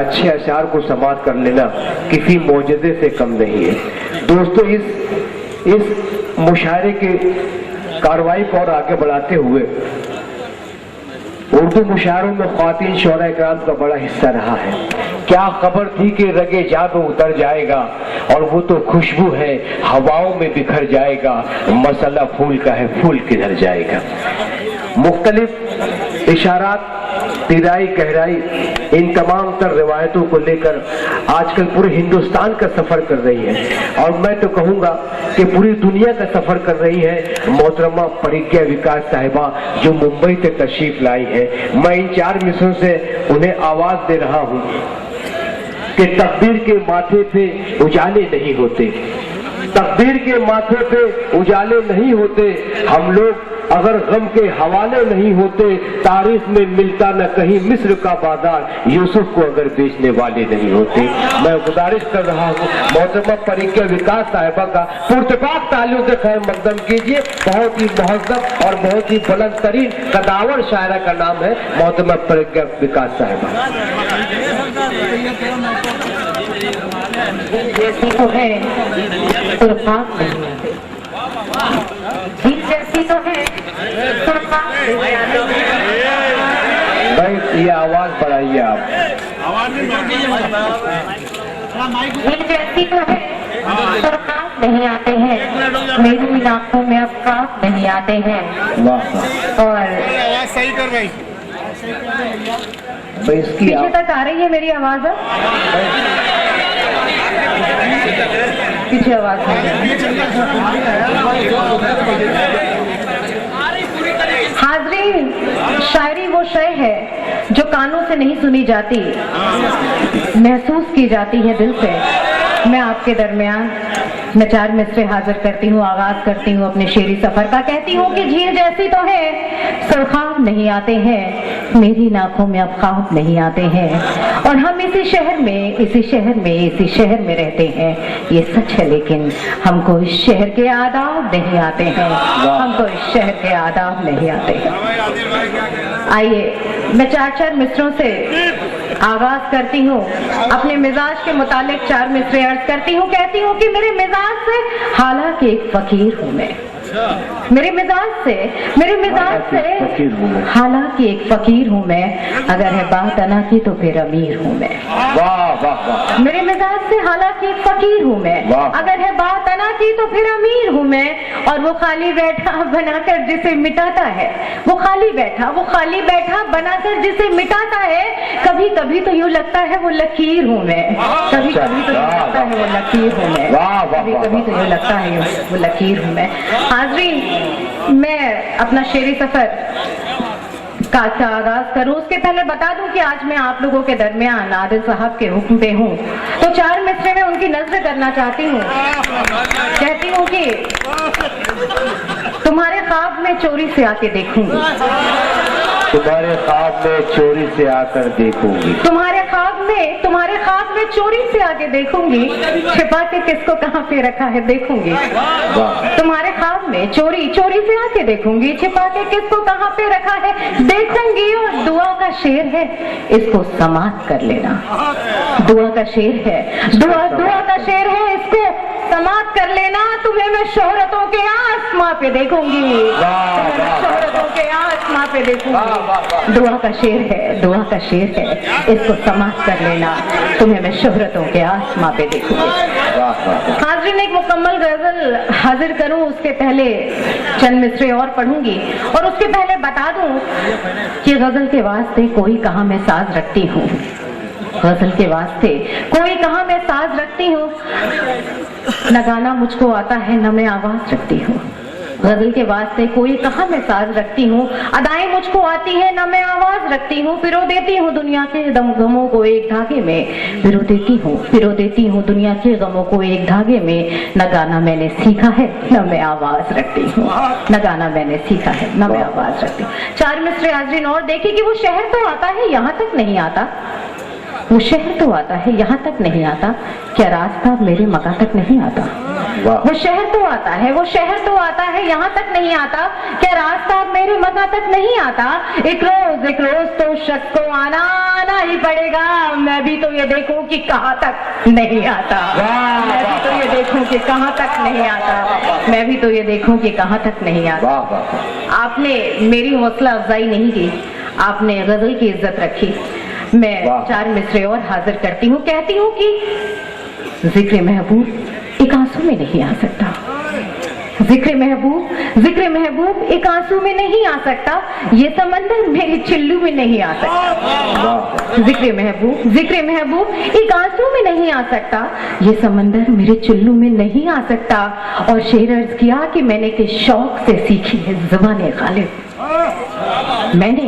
اچھے اشعار کو سماعت کر لینا کسی معجزے سے کم نہیں ہے۔ دوستو اس مشاعرے کے کارروائی کو اور آگے بڑھاتے ہوئے اردو مشاعروں میں خواتین شعراء کرام کا بڑا حصہ رہا ہے۔ کیا خبر تھی کہ رگے جادو اتر جائے گا، اور وہ تو خوشبو ہے ہواؤں میں بکھر جائے گا، مسئلہ پھول کا ہے پھول کدھر جائے گا۔ مختلف اشارات، پیرائی، گہرائی، ان تمام تر روایتوں کو لے کر آج کل پورے ہندوستان کا سفر کر رہی ہے، اور میں تو کہوں گا کہ پوری دنیا کا سفر کر رہی ہے محترمہ پرگیہ وکاس صاحبہ، جو ممبئی سے تشریف لائی ہے۔ میں ان 4 مصروں سے انہیں آواز دے رہا ہوں کہ تقدیر کے ماتھے پہ اجالے نہیں ہوتے، تقدیر کے ماتھے پہ اجالے نہیں ہوتے، ہم لوگ اگر غم کے حوالے نہیں ہوتے، تاریخ میں ملتا نہ کہیں مصر کا بازار، یوسف کو اگر بیچنے والے نہیں ہوتے۔ میں گزارش کر رہا ہوں محترمہ پرگیہ وکاس صاحبہ کا پرتپاک تعلق سے خیر مقدم کیجیے۔ بہت ہی مہذب اور بہت ہی بلند ترین قداور شاعرہ کا نام ہے محترمہ پرگیہ وکاس صاحبہ۔ جیسی تو ہے سرخاب نہیں آتے، جیسی تو ہے سرخاب نہیں آتے۔ بھائی یہ آواز بڑھائیے آپ۔ جیسی تو ہے سرخاب نہیں آتے ہیں، میری آنکھوں میں اب خواب نہیں آتے ہیں۔ اور صحیح کر بھائی، اس کی پیچھے تک آ رہی ہے میری آواز؟ پیچھے آواز حاضرین، شاعری وہ شے ہے جو کانوں سے نہیں سنی جاتی، محسوس کی جاتی ہے دل سے۔ میں آپ کے درمیان میں 4 مصرے حاضر کرتی ہوں، آغاز کرتی ہوں اپنے شعری سفر کا۔ کہتی ہوں کہ جھیل جیسی تو ہے سرخاب نہیں آتے ہیں، میری آنکھوں میں اب خواب نہیں آتے ہیں، اور ہم اسی شہر میں رہتے ہیں۔ یہ سچ ہے لیکن ہم کو اس شہر کے آداب نہیں آتے ہیں، ہم کو اس شہر کے آداب نہیں آتے ہیں۔ آئیے میں 4 مصروں سے آغاز کرتی ہوں، اپنے مزاج کے متعلق 4 مصرے عرض کرتی ہوں۔ کہتی ہوں کہ میرے مزاج سے حالانکہ ایک فقیر ہوں میں، میرے مزاج سے حالانکہ ایک فقیر ہوں میں، اگر ہے بات انا کی تو پھر امیر ہوں میں۔ میرے مزاج سے حالانکہ ایک فقیر ہوں میں، اگر ہے بات انا کی تو پھر امیر ہوں میں، اور وہ خالی بیٹھا بنا کر جسے مٹاتا ہے، وہ خالی بیٹھا بنا کر جسے مٹاتا ہے، کبھی کبھی تو یوں لگتا ہے وہ لکیر ہوں میں، کبھی کبھی تو یوں لگتا ہے وہ لکیر ہوں میں، کبھی کبھی تو یوں لگتا ہے وہ لکیر ہوں میں۔ حاضرین، میں اپنا شعری سفر کا آغاز کروں اس کے پہلے بتا دوں کہ آج میں آپ لوگوں کے درمیان عادل صاحب کے حکم پہ ہوں، تو 4 مصرے میں ان کی نظر کرنا چاہتی ہوں۔ کہتی ہوں کہ تمہارے خواب میں چوری سے آ کے دیکھوں گی، تمہارے خواب میں چوری سے آ کر دیکھوں گی، تمہارے خواب میں چوری سے آ کے دیکھوں گی، چھپا کے کس کو کہاں پہ رکھا ہے دیکھوں گی۔ تمہارے خواب میں چوری سے آ کے دیکھوں گی، چھپا کے کس کو کہاں پہ رکھا ہے دیکھوں گی، اور دعا کا شعر ہے اس کو سماعت کر لینا، دعا کا شعر ہے اس کو سماعت کر لینا، تمہیں میں شہرتوں کے آسماں پہ دیکھوں گی، شہرتوں کے آسماں پہ دیکھوں گی۔ دعا کا شعر ہے اس کو سماعت کر لینا، تمہیں میں شہرتوں کے آسماں پہ دیکھوں گی۔ حاضرین، ایک مکمل غزل حاضر کروں اس کے پہلے چند مصرے اور پڑھوں گی، اور اس کے پہلے بتا دوں کہ غزل کے واسطے کوئی کہاں میں ساز رکھتی ہوں، غزل کے واسطے کوئی کہاں میں ساز رکھتی ہوں، نہ گانا مجھ کو آتا ہے نہ میں آواز رکھتی ہوں، غزل کے واسطے کوئی کہاں میں ساز رکھتی ہوں، ادائیں مجھ کو آتی ہے نہ میں آواز رکھتی ہوں، پرو دیتی ہوں دنیا کے غموں کو ایک دھاگے میں، پرو دیتی ہوں دنیا کے غموں کو ایک دھاگے میں، نہ گانا میں نے سیکھا ہے نہ میں آواز رکھتی ہوں، نہ گانا میں نے سیکھا ہے نہ میں آواز رکھتی ہوں۔ 4 مصرے حاضرین اور دیکھیں کہ وہ شہر تو آتا ہے یہاں تک نہیں آتا، वो शहर तो आता है यहाँ तक नहीं आता, क्या रास्ता मेरे मकान तक नहीं आता। वो शहर तो आता है, वो शहर तो आता है यहाँ तक नहीं आता, क्या रास्ता मेरे मकान तक नहीं आता। एक रोज तो शख्स को आना ही पड़ेगा, मैं भी तो ये देखूं कि कहाँ तक नहीं आता, मैं भी तो ये देखूं कि कहाँ तक नहीं आता, मैं भी तो ये देखूं कि कहाँ तक नहीं आता। आपने मेरी हौसला अफजाई नहीं की, आपने गजल की इज्जत रखी। मैं 4 मिसरे और हाजिर करती हूँ, कहती हूँ कि जिक्र महबूब एक आंसू में नहीं आ सकता, जिक्र महबूब एक आंसू में नहीं आ सकता, ये समंदर मेरे चिल्लू में नहीं आ सकता। जिक्र महबूब एक आंसू में नहीं आ सकता, ये समंदर मेरे चिल्लू में नहीं आ सकता। और शेर अर्ज किया कि मैंने किस शौक से सीखी है ज़बान गालिब, मैंने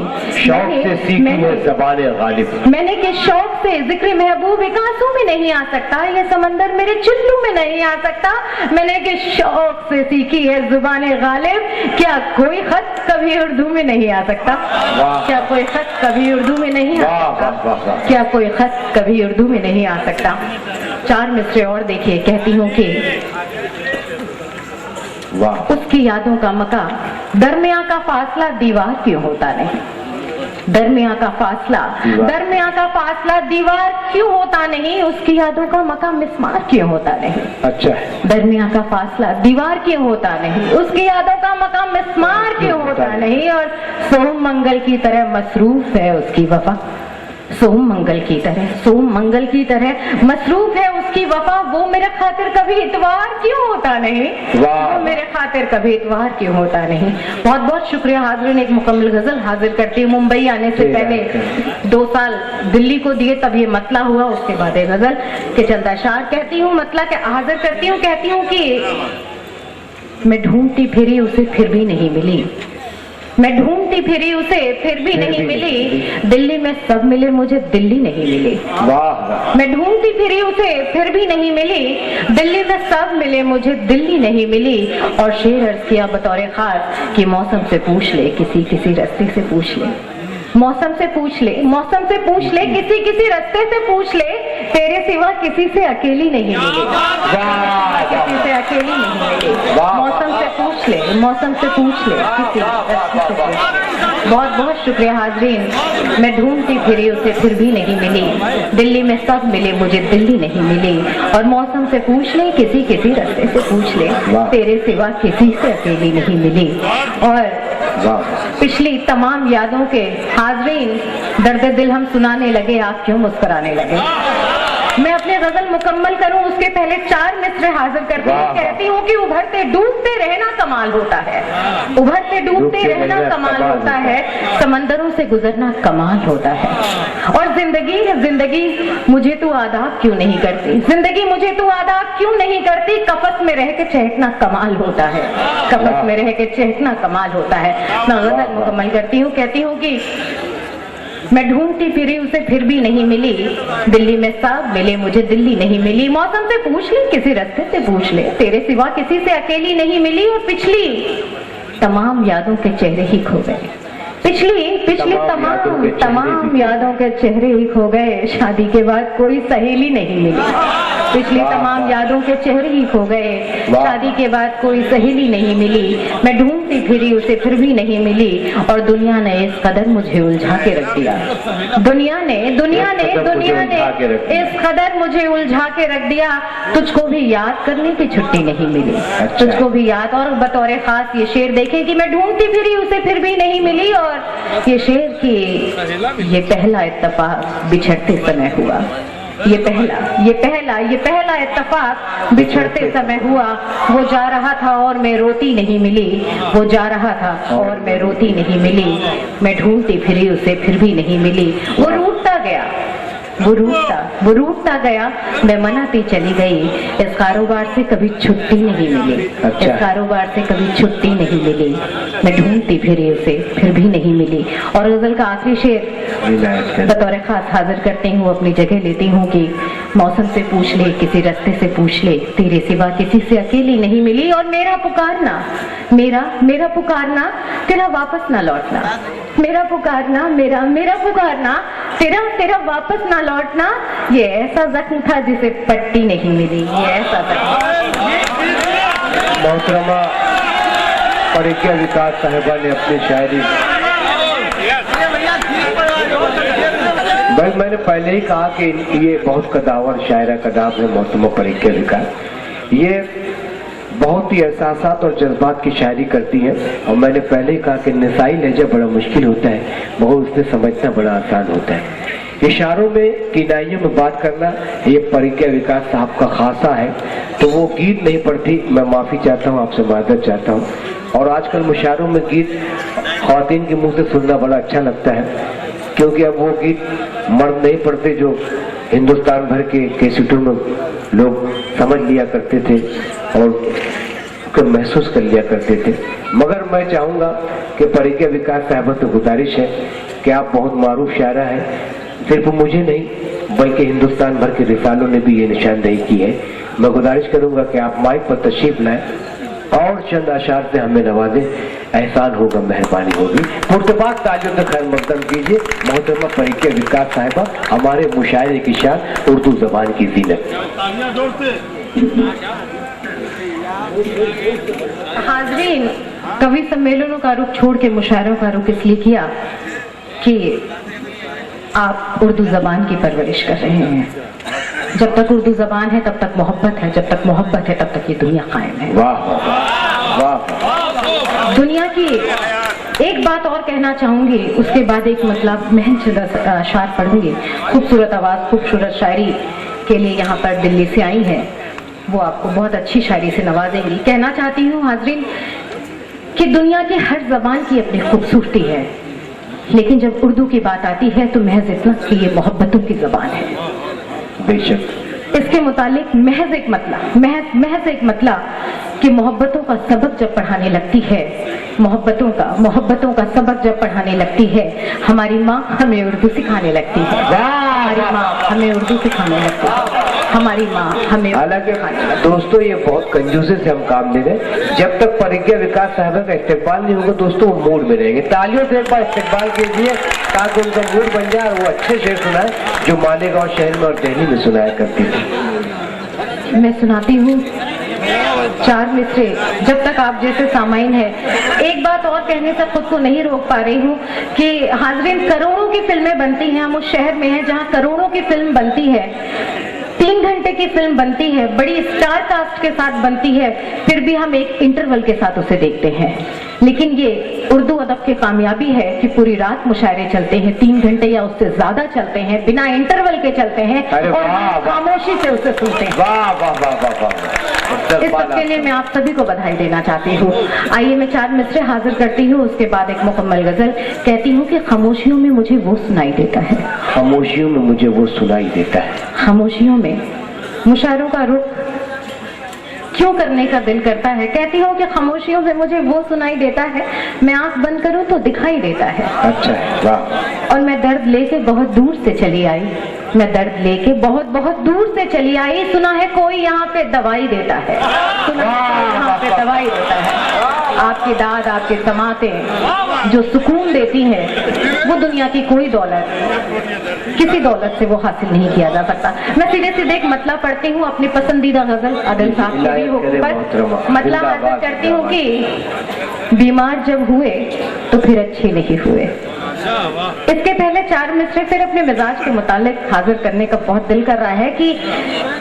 किस शौक से जिक्र महबूब एक आंसू में नहीं आ सकता, ये समंदर मेरे चिल्लू में नहीं आ सकता। मैंने किस शौक से सीखी है जुबान गालिब, क्या कोई खत कभी उर्दू में नहीं आ सकता, क्या कोई खत कभी उर्दू में नहीं आ सकता, क्या कोई खत कभी उर्दू में नहीं आ सकता। 4 मिसरे और देखिए, कहती हूँ कि उसकी यादों का मका दरमियां का फासला दीवार क्यों होता नहीं, दरमियां का फासला दीवार क्यों होता नहीं, उसकी यादों का मका मिस्मार क्यों होता नहीं। अच्छा, दरमियां का फासला दीवार क्यों होता नहीं, उसकी यादों का मका मिस्मार क्यों होता नहीं। और सोम मंगल की तरह मसरूफ है उसकी वफा, सोम मंगल की तरह मसरूफ है उसकी वफा, वो मेरे खातिर कभी इतवार क्यों होता नहीं, वो मेरे खातिर कभी इतवार क्यों होता नहीं। बहुत बहुत शुक्रिया हाज़रीन, एक मुकम्मल गजल हाजिर करती हूँ। मुंबई आने से पहले 2 साल दिल्ली को दिए, तब ये मतला हुआ, उसके बाद एक गजल के चंद अशार कहती हूँ, मतला के हाजिर करती हूँ। कहती हूँ कि मैं ढूंढती फिरी उसे फिर भी नहीं मिली, मैं ढूंढती फिरी उसे फिर भी नहीं मिली, दिल्ली में सब मिले मुझे दिल्ली नहीं मिली। मैं ढूंढती फिरी उसे फिर भी नहीं मिली, दिल्ली में सब मिले मुझे दिल्ली नहीं मिली। और शेर अर्ज किया बतौर खास कि मौसम से पूछ ले, किसी रास्ते से पूछ ले, मौसम से पूछ ले, किसी रास्ते से पूछ ले, तेरे सिवा किसी से अकेली नहीं मिली, किसी से अकेली नहीं मिली। मौसम से पूछ ले, किसी रास्ते से पूछ ले। बहुत बहुत शुक्रिया हाज़रीन, मैं ढूंढती फिरी उसे फिर भी नहीं मिली, दिल्ली में सब मिले मुझे दिल्ली नहीं मिली। और मौसम से पूछ ले, किसी रास्ते से पूछ ले, तेरे सिवा किसी से अकेली नहीं मिली। और पिछली तमाम यादों के हाज़रीन दर्द दिल हम सुनाने लगे, आप क्यों मुस्कुराने लगे। मैं अपने गजल मुकम्मल करूं उसके पहले 4 मिसरे हाजिर करती हूँ। कहती हूँ कि उभरते डूबते रहना कमाल होता है, उभरते डूबते रहना कमाल होता है, समंदरों से गुजरना कमाल होता है। और जिंदगी मुझे तू आदाब क्यों नहीं करती, जिंदगी मुझे तू आदाब क्यों नहीं करती, कफस में रह के चहकना कमाल होता है, कफस में रह के चहकना कमाल होता है। मैं गजल मुकम्मल करती हूँ। कहती हूँ कि मैं ढूंढती फिरी उसे फिर भी नहीं मिली, दिल्ली में सब मिले मुझे दिल्ली नहीं मिली। मौसम से पूछ ले, किसी रास्ते से पूछ ले, तेरे सिवा किसी से अकेली नहीं मिली। और पिछली तमाम यादों के चेहरे ही खो गए, पिछली तमाम यादों के चेहरे ही खो गए, शादी के बाद कोई सहेली नहीं मिली, पिछली तमाम यादों के चेहरे ही खो गए, शादी के बाद कोई सहेली नहीं मिली। मैं ढूंढती फिरी उसे फिर भी नहीं मिली। और दुनिया ने इस कदर मुझे उलझा के रख दिया, दुनिया ने इस कदर मुझे उलझा के रख दिया, तुझको भी याद करने की छुट्टी नहीं मिली, तुझको भी याद। और बतौर खास ये शेर देखें कि मैं ढूंढती फिरी उसे फिर भी नहीं मिली। और ये शेर की ये पहला इत्तेफाक बिछड़ते समय हुआ, ये पहला इत्तेफाक बिछड़ते समय हुआ। वो जा रहा था और मैं रोती नहीं मिली, वो जा रहा था और मैं रोती नहीं मिली। मैं ढूंढती फिरी उसे फिर भी नहीं मिली। वो रूठता गया, वो रूठता गया, मैं मनाती चली गई। इस कारोबार से कभी छुट्टी नहीं मिली, इस कारोबार से कभी छुट्टी नहीं मिली। मैं ढूंढती फिरी उसे फिर भी नहीं मिली। और गजल का आखिरी शेर बतौर खास हाजिर करती हूँ, अपनी जगह लेती हूँ कि मौसम से पूछ ले, किसी रास्ते से पूछ ले, तेरे सिवा किसी से अकेली नहीं मिली। और मेरा पुकारना, मेरा पुकारना, तेरा वापस ना लौटना, मेरा पुकारना, मेरा पुकारना, तेरा वापस ना लौटना। ये ऐसा जख्म था जिसे पट्टी नहीं मिली, ये ऐसा जख्म। मोहतरमा परिज्ञा विकास साहिबा ने अपनी शायरी, भाई मैंने पहले ही कहा कि ये बहुत कदावर शायरा कदाव है मोहतरमा परिज्ञा विकास। ये बहुत ही एहसासात और जज्बात की शायरी करती है। और मैंने पहले ही कहा कि निसाई लहजा बड़ा मुश्किल होता है, मगर उससे समझना बड़ा आसान होता है। इशारों में, किनाइयों में बात करना ये परिज्ञा विकास साहब का खासा है। तो वो गीत नहीं पढ़ती, मैं माफी चाहता हूँ, आपसे माजरत चाहता हूँ। और आजकल मुशायरों में गीत ख्वातीन के मुंह से सुनना बड़ा अच्छा लगता है, क्योंकि अब वो गीत मर्द नहीं पढ़ते जो हिंदुस्तान भर के कैसेटों में लोग समझ लिया करते थे और उसको महसूस कर लिया करते थे। मगर मैं चाहूँगा कि परिज्ञा विकास साहब से गुजारिश है कि आप बहुत मारूफ शायरा है, सिर्फ मुझे नहीं बल्कि हिंदुस्तान भर के रिसालों ने भी ये निशानदेही की है। मैं गुजारिश करूँगा कि आप माइक पर तशरीफ लाएं और चंद अशार से हमें नवाजें, एहसान होगा, मेहरबानी होगी। पुरतबाक तालियों से खैर मकदम कीजिए मोहतरमा परिज्ञा विकास साहिबा, हमारे मुशायरे की शान, उर्दू जबान की जीनत। हाजरीन, कवि सम्मेलनों का रुख छोड़ के मुशायरों का रुख इसलिए किया कि आप उर्दू जबान की परवरिश कर रहे हैं। जब तक उर्दू जबान है तब तक मोहब्बत है, जब तक मोहब्बत है तब तक ये दुनिया कायम है। वाह वाह। दुनिया की एक बात और कहना चाहूंगी, उसके बाद एक मतलब महज अशार पढ़ूंगी। खूबसूरत आवाज, खूबसूरत शायरी के लिए यहाँ पर दिल्ली से आई है, वो आपको बहुत अच्छी शायरी से नवाजेंगी। कहना चाहती हूँ हाजरीन कि दुनिया की हर जबान की अपनी खूबसूरती है, लेकिन जब उर्दू की बात आती है तो महज इतना कि ये मोहब्बतों की जबान है। बेशक इसके मुतालिक महज एक मतला कि मोहब्बतों का सबक जब पढ़ाने लगती है, मोहब्बतों का सबक जब पढ़ाने लगती है, हमारी माँ हमें उर्दू सिखाने लगती है, हमारी माँ हमें उर्दू सिखाने लगती है, हमारी माँ हमें। हालांकि दोस्तों ये बहुत कंजूसी से हम काम ले रहे हैं। जब तक परिज्ञा विकास साहब का इस्तेमाल नहीं होगा दोस्तों वो मूड में रहेंगे। तालियों से एक बार इस्तेमाल कीजिए ताकि उनका मूड बन जाए और वो अच्छे शेर सुनाए जो मालेगांव शहर में और दिल्ली में सुनाया करती थी। मैं सुनाती हूँ चार मिसरे, जब तक आप जैसे सामाइन है। एक बात और कहने से खुद को नहीं रोक पा रही हूँ कि हाजरीन, करोड़ों की फिल्में बनती हैं, हम उस शहर में हैं जहाँ करोड़ों की फिल्म बनती है, 3 घंटे की फिल्म बनती है, बड़ी स्टार कास्ट के साथ बनती है, फिर भी हम एक इंटरवल के साथ उसे देखते हैं। लेकिन ये उर्दू अदब की कामयाबी है कि पूरी रात मुशायरे चलते हैं, 3 घंटे या उससे ज्यादा चलते हैं, बिना इंटरवल के चलते हैं और खामोशी से उसे सुनते हैं। वाह वाह वाह वाह वाह। इस सब के लिए मैं आप सभी को बधाई देना चाहती हूँ। आइए मैं 4 मिसरे हाजिर करती हूँ, उसके बाद एक मुकम्मल गजल। कहती हूँ कि खामोशियों में मुझे वो सुनाई देता है, खामोशियों में मुझे वो सुनाई देता है, खामोशियों में मुशायरों का रुख क्यों करने का दिल करता है। कहती हूँ कि खामोशियों में मुझे वो सुनाई देता है, मैं आंख बंद करूँ तो दिखाई देता है। अच्छा है, वाह। और मैं दर्द लेके बहुत दूर से चली आई, मैं दर्द लेके बहुत बहुत दूर से चली आई, सुना है कोई यहाँ पे दवाई देता है, सुना है कोई यहाँ पे दवाई देता है। आपकी दाद, आपके समातें जो सुकून देती है वो दुनिया की कोई दौलत, किसी दौलत से वो हासिल नहीं किया जा सकता। मैं सीधे सीधे एक मतला पढ़ती हूँ, अपनी पसंदीदा गजल अदल साहब की भी हो, मतला हाजिर करती हूँ कि बीमार जब हुए तो फिर अच्छे नहीं हुए। इसके पहले 4 मिसरे फिर अपने मिजाज के मुतालिक हाजिर करने का बहुत दिल कर रहा है कि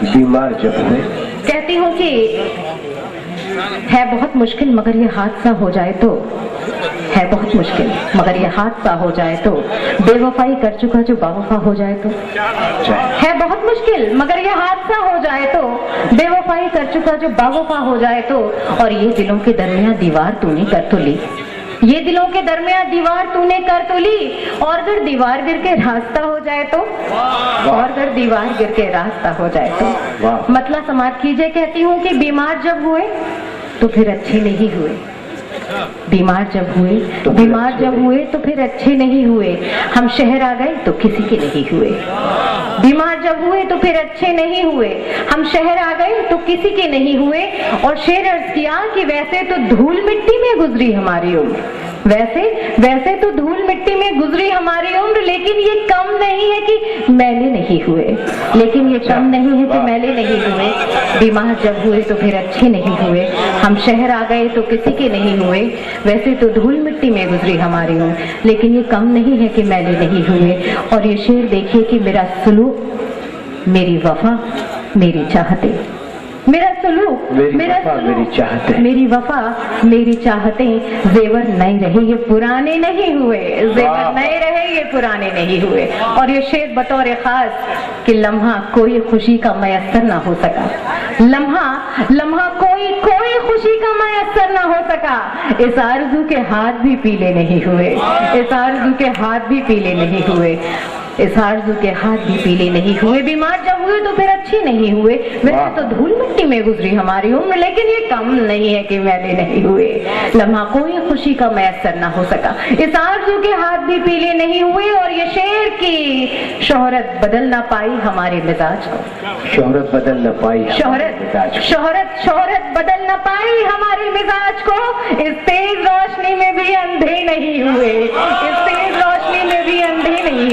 बीमार जब हुए। कहती हूँ कि है बहुत मुश्किल मगर ये हादसा हो जाए तो, है बहुत मुश्किल मगर ये हादसा हो जाए तो, बेवफाई कर चुका जो बावफा हो जाए तो, है बहुत मुश्किल मगर ये हादसा हो जाए तो, बेवफाई कर चुका जो बावफा हो जाए तो, और ये दिलों के दरमियान दीवार तूने कर तो ली, ये दिलों के दरमियान दीवार तूने कर तो ली, और अगर दीवार गिर के रास्ता हो जाए तो, और अगर दीवार गिर के रास्ता हो जाए तो। मतलब समाप्त कीजिए। कहती हूँ कि बीमार जब हुए तो फिर अच्छे नहीं हुए, बीमार जब हुए तो फिर अच्छे नहीं हुए, हम शहर आ गए तो किसी के नहीं हुए। बीमार जब हुए तो फिर अच्छे नहीं हुए, हम शहर आ गए तो किसी के नहीं हुए। और शेर अर्ज किया कि वैसे तो धूल मिट्टी में गुजरी हमारी उम्र, वैसे तो धूल मिट्टी में गुजरी हमारी उम्र, लेकिन ये कम नहीं है कि मैले नहीं हुए, बीमार जब हुए तो फिर अच्छे नहीं हुए, हम शहर आ गए तो किसी के नहीं हुए। वैसे तो धूल मिट्टी में गुजरी हमारी उम्र, लेकिन ये कम नहीं है कि मैले नहीं हुए। और ये शेर देखिए कि मेरा सुलूक, मेरी वफा, मेरी चाहते, मेरी वफा, मेरी चाहते जेवर नए रहे ये पुराने नहीं हुए। और ये शेर बतौर खास कि लम्हा कोई खुशी का मैसर ना हो सका, लम्हा कोई खुशी का मैसर ना हो सका। इस आरज़ू के हाथ भी पीले नहीं हुए, बीमार जब हुए तो फिर अच्छे नहीं हुए। वैसे तो धूल मिट्टी में गुजरी हमारी उम्र, लेकिन ये कम नहीं है कि मैले नहीं हुए। लम्हा कोई खुशी का मैसर ना हो सका, इस आरज़ू के हाथ भी पीले नहीं हुए। और ये शेर की शोहरत बदल ना पाई हमारे मिजाज को, शोहरत बदल ना पाई हमारे मिजाज को। इस तेज रोशनी में भी अंधे नहीं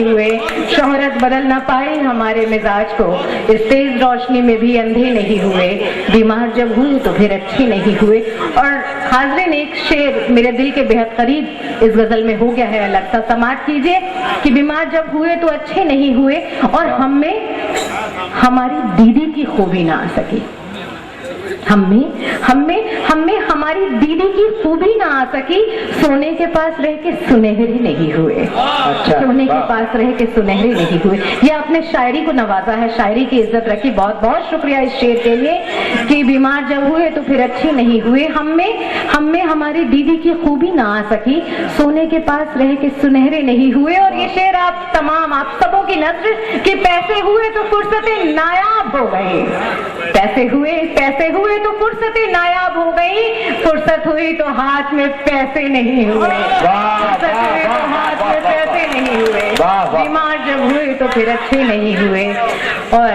हुए, शोहरत बदल ना पाई हमारे मिजाज को, इस तेज रोशनी में भी अंधे नहीं हुए। बीमार जब हुए तो फिर अच्छे नहीं हुए। और हाज़रीन, एक शेर मेरे दिल के बेहद करीब इस गजल में हो गया है, अलग सा समात कीजिए कि बीमार जब हुए तो अच्छे नहीं हुए और हम में हमारी दीदी की खूबी ना आ सकी, हम में हमारी दीदी की खूबी ना आ सकी। सोने के पास रह के सुनहरे नहीं हुए, ये आपने शायरी को नवाजा है, शायरी की इज्जत रखी। बहुत बहुत शुक्रिया इस शेर के लिए कि बीमार जब हुए तो फिर अच्छे नहीं हुए, हम में हमारी दीदी की खूबी ना आ सकी, सोने के पास रह के सुनहरे नहीं हुए। और ये शेर आप सबों की नजर कि पैसे हुए तो फुर्सतें नायाब हो गई, पैसे हुए तो फुर्सतें नायाब हो गई, फुर्सत हुई तो हाथ में पैसे नहीं हुए, बीमार जब हुए तो फिर अच्छे नहीं हुए। और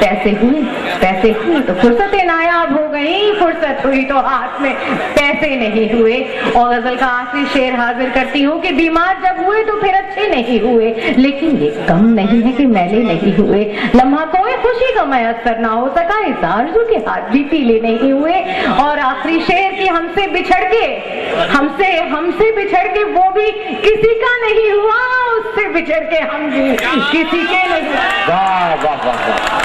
पैसे हुए तो फुर्सतें नायाब हो गई, फुर्सत हुई तो हाथ में पैसे नहीं हुए। और गजल का आखिरी शेर हाजिर करती हूँ कि बीमार जब हुए तो फिर अच्छे नहीं हुए, लेकिन ये कम नहीं है कि मैले नहीं हुए। लम्हा कोई खुशी का मैसर ना हो सका, इस आरज़ू के हाथ भी पीले नहीं हुए। और आखिरी शेर की हमसे बिछड़ के वो भी किसी का नहीं हुआ, उससे बिछड़ के हम भी किसी के नहीं। वाह वाह वाह।